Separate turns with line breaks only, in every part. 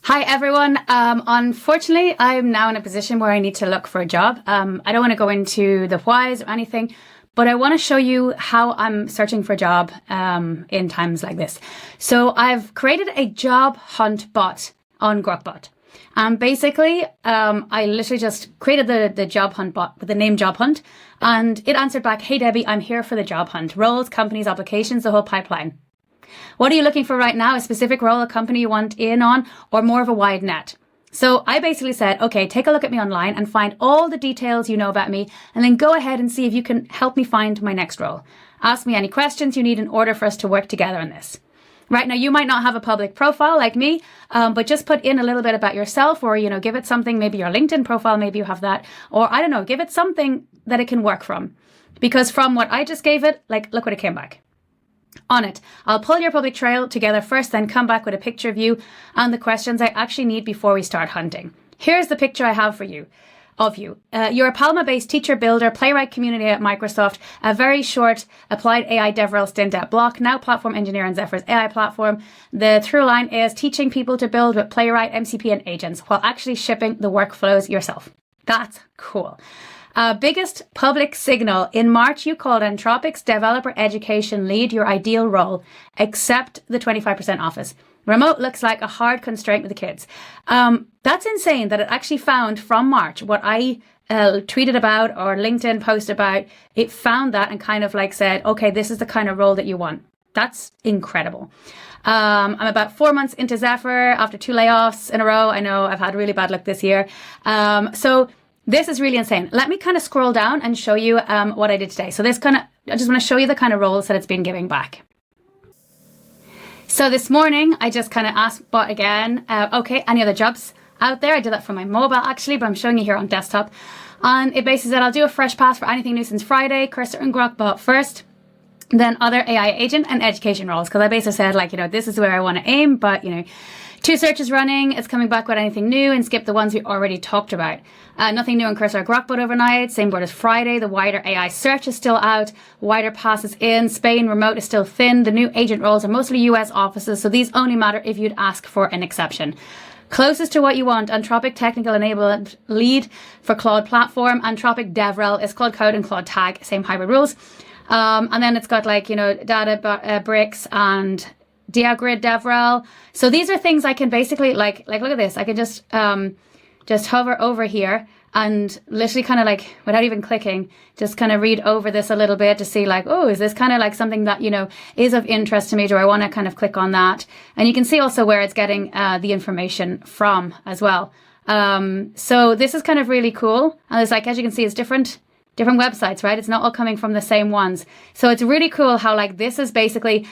Hi everyone. Unfortunately, I'm now in a position where I need to look for a job. I don't want to go into the whys or anything, but I want to show you how I'm searching for a job in times like this. So I've created a job hunt bot on Grok Bot. Basically, I literally just created the job hunt bot with the name Job Hunt, and it answered back, "Hey Debbie, I'm here for the job hunt. Roles, companies, applications, the whole pipeline. What are you looking for right now? A specific role, a company you want in on, or more of a wide net?" So I basically said, okay, take a look at me online and find all the details you know about me, and then go ahead and see if you can help me find my next role. Ask me any questions you need in order for us to work together on this. Right now, you might not have a public profile like me, but just put in a little bit about yourself, or, give it something, maybe your LinkedIn profile, maybe you have that, or I don't know, give it something that it can work from. Because from what I just gave it, look what it came back. On it, I'll pull your public trail together first, then come back with a picture of you and the questions I actually need before we start hunting. Here's the picture I have for you. You're a Palma-based teacher, builder, playwright community at Microsoft, a very short applied AI DevRel stint at Block, now platform engineer on Zephyr's AI platform. The through line is teaching people to build with playwright, MCP and agents while actually shipping the workflows yourself. That's cool. Biggest public signal. In March, you called Anthropic's developer education lead your ideal role, except the 25% office. Remote looks like a hard constraint with the kids. That's insane that it actually found from March what I tweeted about or LinkedIn post about. It found that and kind of said, okay, this is the kind of role that you want. That's incredible. I'm about 4 months into Zephyr after 2 layoffs in a row. I know I've had really bad luck this year. So this is really insane. Let me kind of scroll down and show you what I did today. So I just want to show you the kind of roles that it's been giving back. So this morning, I just kind of asked bot again, okay, any other jobs out there? I did that from my mobile actually, but I'm showing you here on desktop. And it basically said, I'll do a fresh pass for anything new since Friday, Cursor and Grok Bot first, then other AI agent and education roles. Because I basically said this is where I want to aim, but 2 searches running, it's coming back with anything new and skip the ones we already talked about. Nothing new on Cursor or Grokbot overnight, same board as Friday. The wider AI search is still out, wider passes in, Spain remote is still thin. The new agent roles are mostly US offices, so these only matter if you'd ask for an exception. Closest to what you want, Anthropic Technical Enablement Lead for Claude Platform. Anthropic DevRel is Claude Code and Claude Tag, same hybrid rules. And then it's got Databricks and Diagrid DevRel. So these are things I can basically look at this. I can just hover over here and literally kind of without even clicking, just kind of read over this a little bit to see oh, is this kind of something that, is of interest to me? Do I want to kind of click on that? And you can see also where it's getting the information from as well. So this is kind of really cool. And it's as you can see, it's different websites, right? It's not all coming from the same ones. So it's really cool how this is basically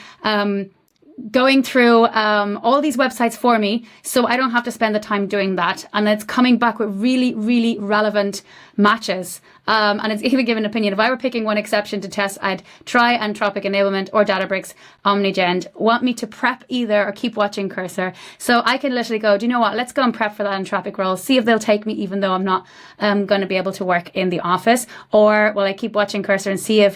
going through all these websites for me, so I don't have to spend the time doing that. And it's coming back with really, really relevant matches. And it's even given an opinion. If I were picking one exception to test, I'd try Anthropic Enablement or Databricks Omnigend. Want me to prep either or keep watching Cursor? So I can literally go, do you know what? Let's go and prep for that Anthropic role. See if they'll take me even though I'm not going to be able to work in the office. Or will I keep watching Cursor and see if,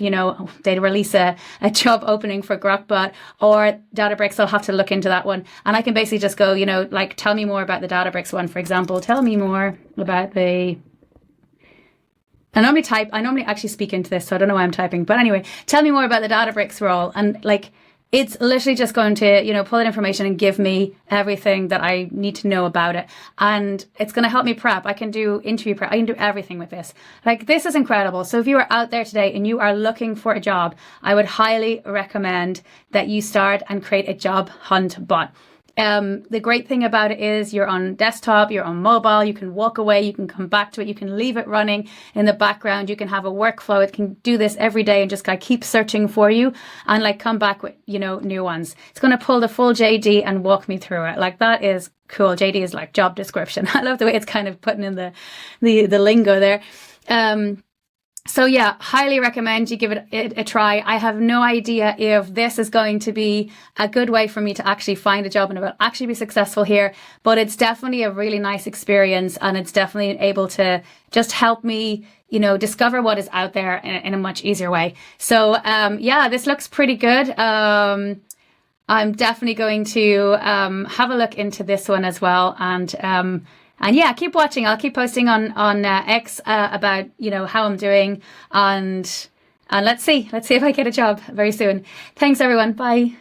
they release a job opening for Grok Bot or Databricks. I'll have to look into that one. And I can basically just go, tell me more about the Databricks one, for example. Tell me more about the... I normally actually speak into this, so I don't know why I'm typing. But anyway, tell me more about the Databricks role. And it's literally just going to, pull that information and give me everything that I need to know about it. And it's going to help me prep. I can do interview prep. I can do everything with this. This is incredible. So if you are out there today and you are looking for a job, I would highly recommend that you start and create a job hunt bot. The great thing about it is you're on desktop, you're on mobile, you can walk away, you can come back to it, you can leave it running in the background, you can have a workflow. It can do this every day and just keep searching for you and come back with, new ones. It's going to pull the full JD and walk me through it. That is cool. JD is job description. I love the way it's kind of putting in the lingo there. So yeah, highly recommend you give it a try. I have no idea if this is going to be a good way for me to actually find a job and will actually be successful here, but it's definitely a really nice experience and it's definitely able to just help me, discover what is out there in a much easier way. So yeah, this looks pretty good. I'm definitely going to have a look into this one as well, and yeah, keep watching. I'll keep posting on X about how I'm doing, and let's see if I get a job very soon. Thanks everyone. Bye.